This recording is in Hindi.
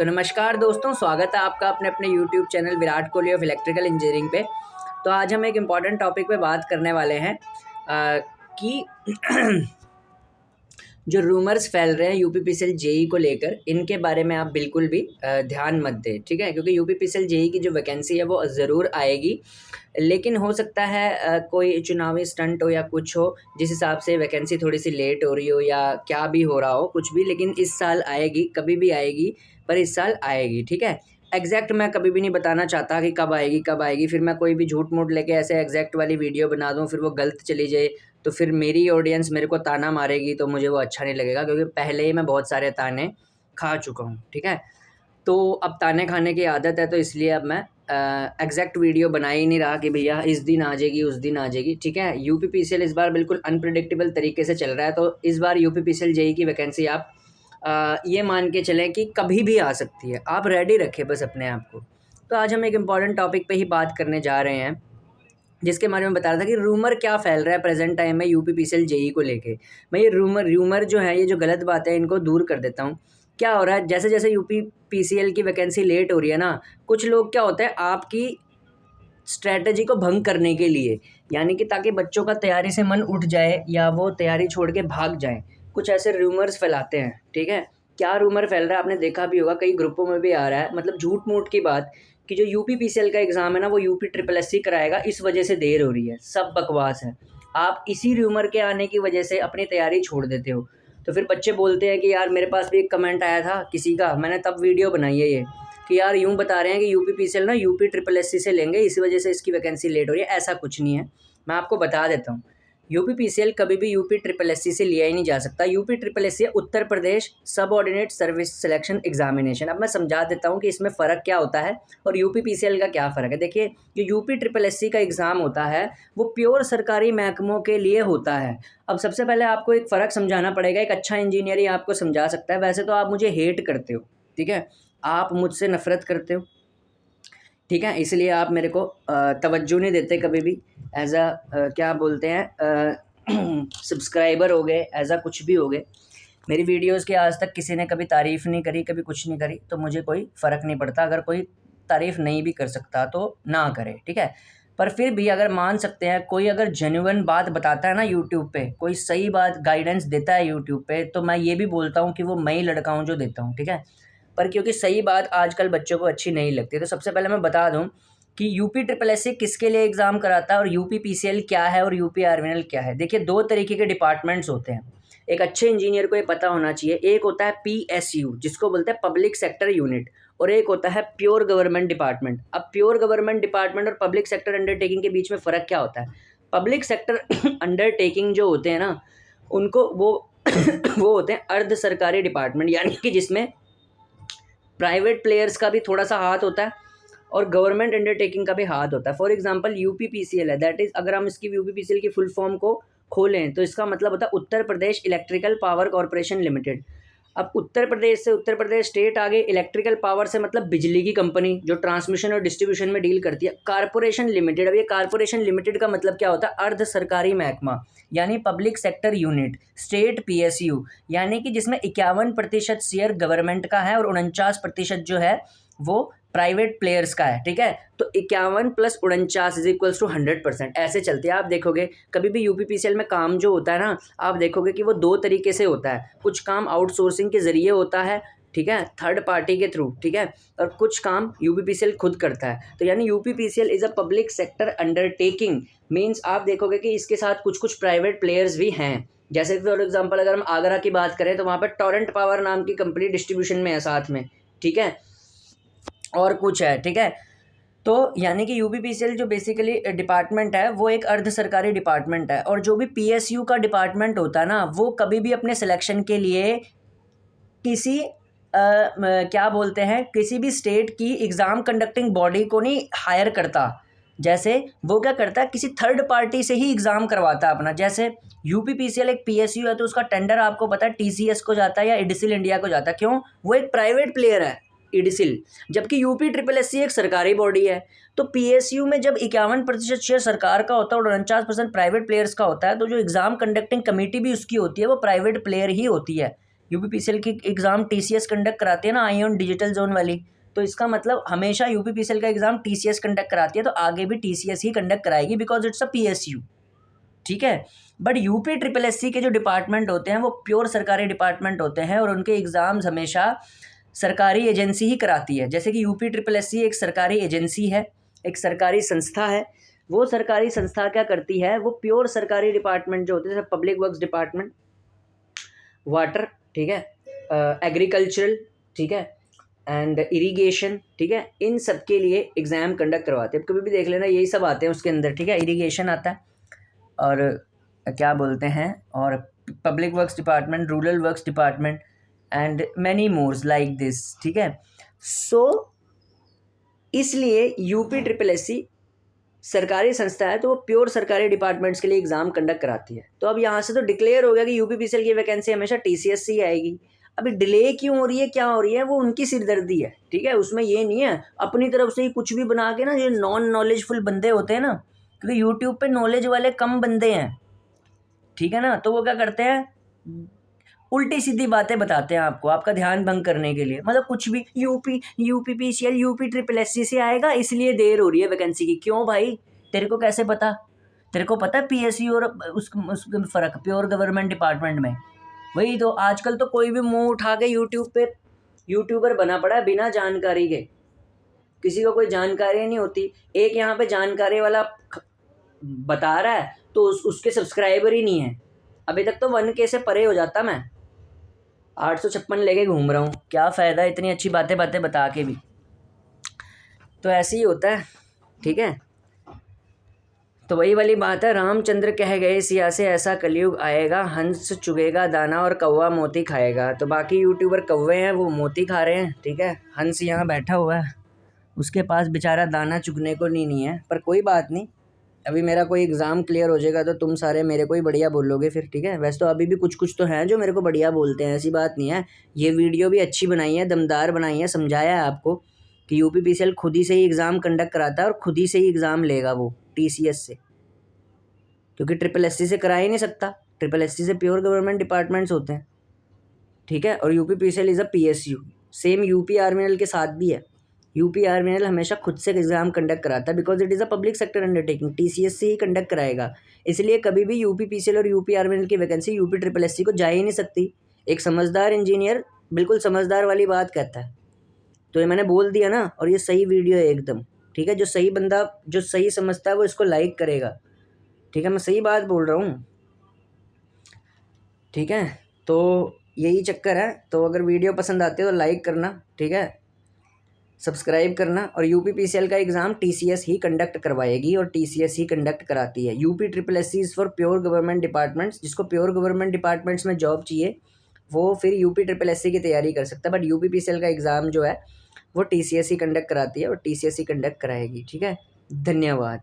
तो नमस्कार दोस्तों, स्वागत है आपका अपने अपने YouTube channel Virat Kohli of electrical engineering पे। तो आज हम एक इम्पॉर्टेंट टॉपिक पे बात करने वाले हैं कि जो रूमर्स फैल रहे हैं यूपीपीसीएल जेई को लेकर, इनके बारे में आप बिल्कुल भी ध्यान मत दें, ठीक है। क्योंकि यूपीपीसीएल जेई की जो वैकेंसी है वो ज़रूर आएगी, लेकिन हो सकता है कोई चुनावी स्टंट हो या कुछ हो, जिस हिसाब से वैकेंसी थोड़ी सी लेट हो रही हो या क्या भी हो रहा हो कुछ भी, लेकिन इस साल आएगी, कभी भी आएगी, पर इस साल आएगी, ठीक है। एग्जैक्ट मैं कभी भी नहीं बताना चाहता कि कब आएगी, फिर मैं कोई भी झूठ मूठ लेके ऐसे एग्जैक्ट वाली वीडियो बना दूँ, फिर वो गलत चली जाए, तो फिर मेरी ऑडियंस मेरे को ताना मारेगी, तो मुझे वो अच्छा नहीं लगेगा, क्योंकि पहले ही मैं बहुत सारे ताने खा चुका हूँ, ठीक है। तो अब ताने खाने की आदत है, तो इसलिए अब मैं एग्जैक्ट वीडियो बना ही नहीं रहा कि भैया इस दिन आ जाएगी, उस दिन आ जाएगी, ठीक है। यूपीपीसीएल इस बार बिल्कुल अनप्रिडिक्टेबल तरीके से चल रहा है, तो इस बार यूपीपीसीएल जेई की वैकेंसी आप ये मान के चलें कि कभी भी आ सकती है, आप रेडी रखें बस अपने आप को। तो आज हम एक इम्पॉर्टेंट टॉपिक पे ही बात करने जा रहे हैं, जिसके बारे में बता रहा था कि रूमर क्या फैल रहा है प्रेजेंट टाइम में यूपीपीसीएल जेई को लेके। मैं ये रूमर जो है, ये जो गलत बात है, इनको दूर कर देता हूँ। क्या हो रहा है, जैसे जैसे यूपीपीसीएल की वैकेंसी लेट हो रही है ना, कुछ लोग क्या होता है आपकी स्ट्रैटेजी को भंग करने के लिए, यानी कि ताकि बच्चों का तैयारी से मन उठ जाए या वो तैयारी छोड़ के भाग जाएं, कुछ ऐसे रूमर्स फैलाते हैं, ठीक है। क्या रूमर फैल रहा है आपने देखा भी होगा, कई ग्रुपों में भी आ रहा है, मतलब झूठ मूठ की बात, कि जो यूपीपीसीएल का एग्ज़ाम है ना वो यूपी ट्रिपल एससी कराएगा, इस वजह से देर हो रही है। सब बकवास है। आप इसी रूमर के आने की वजह से अपनी तैयारी छोड़ देते हो। तो फिर बच्चे बोलते हैं कि यार मेरे पास भी एक कमेंट आया था किसी का, मैंने तब वीडियो बनाई है ये, कि यार यूँ बता रहे हैं कि यूपीपीसीएल ना यूपी ट्रिपल एससी से लेंगे, इसी वजह से इसकी वैकेंसी लेट हो रही है। ऐसा कुछ नहीं है, मैं आपको बता देता हूँ। यूपीपीसीएल कभी भी यूपी ट्रिपल एससी से लिया ही नहीं जा सकता। UP triple SC Uttar Pradesh subordinate service selection examination. अब मैं समझा देता हूँ कि इसमें फ़र्क क्या होता है और यूपीपीसीएल का क्या फ़र्क है। देखिए, जो यूपी ट्रिपल एससी का एग्ज़ाम होता है वो प्योर सरकारी महकमों के लिए होता है। अब सबसे पहले आपको एक फ़र्क समझाना पड़ेगा, एक अच्छा इंजीनियर ही आपको समझा सकता है। वैसे तो आप मुझे हेट करते हो, ठीक है, आप मुझसे नफ़रत करते हो, ठीक है, इसलिए आप मेरे को तवज्जो नहीं देते कभी भी। एज़ क्या बोलते हैं, सब्सक्राइबर हो गए, एज़ कुछ भी हो गए। मेरी वीडियोज़ की आज तक किसी ने कभी तारीफ़ नहीं करी, कभी कुछ नहीं करी, तो मुझे कोई फ़र्क नहीं पड़ता। अगर कोई तारीफ़ नहीं भी कर सकता तो ना करे, ठीक है। पर फिर भी अगर मान सकते हैं, कोई अगर जेन्युइन बात बताता है ना यूट्यूब पे, कोई सही बात गाइडेंस देता है यूट्यूब पे, तो मैं ये भी बोलता हूँ कि वो मैं ही लड़का हूँ जो देता हूँ, ठीक है। पर क्योंकि सही बात आजकल बच्चों को अच्छी नहीं लगती, तो सबसे पहले मैं बता दूं कि यूपी ट्रिपल एस किसके लिए एग्ज़ाम कराता है और यूपी पीसीएल क्या है और यूपी आरवीएनएल क्या है। देखिए, दो तरीके के डिपार्टमेंट्स होते हैं, एक अच्छे इंजीनियर को ये पता होना चाहिए। एक होता है पीएसयू, जिसको बोलते हैं पब्लिक सेक्टर यूनिट, और एक होता है प्योर गवर्नमेंट डिपार्टमेंट। अब प्योर गवर्नमेंट डिपार्टमेंट और पब्लिक सेक्टर अंडरटेकिंग के बीच में फ़र्क क्या होता है। पब्लिक सेक्टर अंडरटेकिंग जो होते हैं ना, उनको वो वो होते हैं अर्ध सरकारी डिपार्टमेंट, यानी कि जिसमें प्राइवेट प्लेयर्स का भी थोड़ा सा हाथ होता है और गवर्नमेंट अंडरटेकिंग का भी हाथ होता है। फॉर एग्जांपल यूपीपीसीएल है, दैट इज़, अगर हम इसकी यूपीपीसीएल की फुल फॉर्म को खोलें तो इसका मतलब होता है Uttar Pradesh electrical power corporation limited. अब उत्तर प्रदेश से उत्तर प्रदेश स्टेट आगे, इलेक्ट्रिकल पावर से मतलब बिजली की कंपनी जो ट्रांसमिशन और डिस्ट्रीब्यूशन में डील करती है, कारपोरेशन लिमिटेड। अब ये कारपोरेशन लिमिटेड का मतलब क्या होता है, अर्ध सरकारी महकमा, यानी public sector unit, state PSU, यानी कि जिसमें 51% शेयर गवर्नमेंट का है और 49% जो है वो प्राइवेट प्लेयर्स का है, ठीक है। तो 51 + 49 = 100%, ऐसे चलती है। आप देखोगे कभी भी यूपीपीसीएल में काम जो होता है ना, आप देखोगे कि वो दो तरीके से होता है। कुछ काम आउटसोर्सिंग के ज़रिए होता है, ठीक है, थर्ड पार्टी के थ्रू, ठीक है, और कुछ काम यूपीपीसीएल खुद करता है। तो यानी UPPCL is a public sector undertaking, means आप देखोगे कि इसके साथ कुछ कुछ प्राइवेट प्लेयर्स भी हैं। जैसे फॉर एग्जांपल अगर हम आगरा की बात करें तो वहाँ पर टोरेंट पावर नाम की कंपनी डिस्ट्रीब्यूशन में है साथ में, ठीक है, और कुछ है, ठीक है। तो यानी कि यूपीपीसीएल जो बेसिकली डिपार्टमेंट है वो एक अर्ध सरकारी डिपार्टमेंट है, और जो भी पीएसयू का डिपार्टमेंट होता है ना, वो कभी भी अपने सिलेक्शन के लिए किसी क्या बोलते हैं, किसी भी स्टेट की एग्ज़ाम कंडक्टिंग बॉडी को नहीं हायर करता। जैसे वो क्या करता है, किसी थर्ड पार्टी से ही एग्ज़ाम करवाता है अपना। जैसे यूपीपीसीएल एक पीएसयू है, तो उसका टेंडर आपको पता है टीसीएस को जाता है या इडिसिल इंडिया को जाता है। क्यों? वो एक प्राइवेट प्लेयर है, इडिसिल, जबकि यूपी ट्रिपल एससी एक सरकारी बॉडी है। तो पीएसयू में जब 51% शेयर सरकार का होता है और 49% प्राइवेट प्लेयर्स का होता है, तो जो एग्ज़ाम कंडक्टिंग कमेटी भी उसकी होती है वो प्राइवेट प्लेयर ही होती है। यूपीपीसीएल की एग्ज़ाम टीसीएस कंडक्ट कराती है ना, आईओन डिजिटल जोन वाली, तो इसका मतलब हमेशा यूपीपीसीएल का एग्ज़ाम टीसीएस कंडक्ट कराती है, तो आगे भी टीसीएस ही कंडक्ट कराएगी बिकॉज इट्स अ पीएसयू, ठीक है। बट यूपी ट्रिपल एससी के जो डिपार्टमेंट होते हैं वो प्योर सरकारी डिपार्टमेंट होते हैं और उनके एग्ज़ाम्स हमेशा सरकारी एजेंसी ही कराती है। जैसे कि यूपी ट्रिपल एससी एक सरकारी एजेंसी है, एक सरकारी संस्था है। वो सरकारी संस्था क्या करती है, वो प्योर सरकारी डिपार्टमेंट जो होते हैं, जैसे पब्लिक वर्क्स डिपार्टमेंट, वाटर, ठीक है, एग्रीकल्चरल, ठीक है, एंड इरिगेशन, ठीक है, इन सब के लिए एग्ज़ाम कंडक्ट करवाते हैं। कभी भी देख लेना यही सब आते हैं उसके अंदर, ठीक है। इरिगेशन आता है और क्या बोलते हैं, और public works department, rural works department and many mores like this, ठीक है। सो इसलिए यूपी ट्रिपल एससी सरकारी संस्था है, तो वो प्योर सरकारी डिपार्टमेंट्स के लिए एग्ज़ाम कंडक्ट कराती है। तो अब यहाँ से तो डिक्लेयर हो गया कि यूपीपीसीएल की वैकेंसी हमेशा टीसीएस से ही आएगी। अभी डिले क्यों हो रही है, क्या हो रही है, वो उनकी सिरदर्दी है, ठीक है। उसमें ये नहीं है अपनी तरफ से ही कुछ भी बना के ना, जो नॉन नॉलेजफुल बंदे होते हैं ना, क्योंकि यूट्यूब पे नॉलेज वाले कम बंदे हैं, ठीक है ना, तो वो क्या करते हैं, उल्टी सीधी बातें बताते हैं आपको, आपका ध्यान भंग करने के लिए। मतलब कुछ भी यूपीपीसीएल यूपी ट्रिपल एससी से आएगा इसलिए देर हो रही है वैकेंसी की। क्यों भाई, तेरे को कैसे पता? तेरे को पता है पीएसयू और उसके फ़र्क प्योर गवर्नमेंट डिपार्टमेंट में? वही तो आजकल तो कोई भी मुंह उठा के यूट्यूब पे यूट्यूबर बना पड़ा है बिना जानकारी के। किसी को कोई जानकारी नहीं होती। एक यहाँ पे जानकारी वाला बता रहा है तो उसके सब्सक्राइबर ही नहीं है। अभी तक तो 1K से परे हो जाता मैं, 856 लेके घूम रहा हूँ। क्या फ़ायदा इतनी अच्छी बातें बता के भी। तो ऐसे ही होता है, ठीक है। तो वही वाली बात है, रामचंद्र कह गए सिया से ऐसा कलयुग आएगा, हंस चुगेगा दाना और कौवा मोती खाएगा। तो बाकी यूट्यूबर कौवे हैं, वो मोती खा रहे हैं, ठीक है। हंस यहाँ बैठा हुआ है, उसके पास बेचारा दाना चुगने को नहीं है। पर कोई बात नहीं, अभी मेरा कोई एग्ज़ाम क्लियर हो जाएगा तो तुम सारे मेरे को ही बढ़िया बोलोगे फिर, ठीक है। वैसे तो अभी भी कुछ तो हैं जो मेरे को बढ़िया बोलते हैं, ऐसी बात नहीं है। ये वीडियो भी अच्छी बनाई है, दमदार बनाई है, समझाया है आपको कि यूपीपीसीएल खुद ही से ही एग्ज़ाम कंडक्ट कराता है और खुद ही से ही एग्ज़ाम लेगा वो टीसीएस से, क्योंकि ट्रिपल एससी से करा ही नहीं सकता। ट्रिपल एससी से प्योर गवर्नमेंट डिपार्टमेंट्स होते हैं, ठीक है। और UPPCL is a PSU, same UP आर्मीएल के साथ भी है। यूपी आर्मीएल हमेशा खुद से एग्ज़ाम कंडक्ट कराता है because it is a public sector undertaking, TCS से ही कंडक्ट कराएगा। इसलिए कभी भी यूपीपीसीएल और यूपी आर्मीएल की वैकेंसी यूपी ट्रिपल एससी को जा ही नहीं सकती। एक समझदार इंजीनियर बिल्कुल समझदार वाली बात कहता है। तो ये मैंने बोल दिया ना, और ये सही वीडियो है एकदम, ठीक है। जो सही बंदा जो सही समझता है वो इसको लाइक करेगा, ठीक है। मैं सही बात बोल रहा हूँ, ठीक है। तो यही चक्कर है। तो अगर वीडियो पसंद आती है तो लाइक करना, ठीक है, सब्सक्राइब करना। और यूपीपीसीएल का एग्ज़ाम टीसीएस ही कंडक्ट करवाएगी और टीसीएस ही कंडक्ट कराती है। UP triple SC is for pure government departments. जिसको प्योर गवर्नमेंट डिपार्टमेंट्स में जॉब चाहिए वो फिर यूपी ट्रिपल एससी की तैयारी कर सकता है। बट यूपीपीसीएल का एग्ज़ाम जो है वो टीसीएस ही कंडक्ट कराती है और टीसीएस ही कंडक्ट कराएगी, ठीक है। धन्यवाद।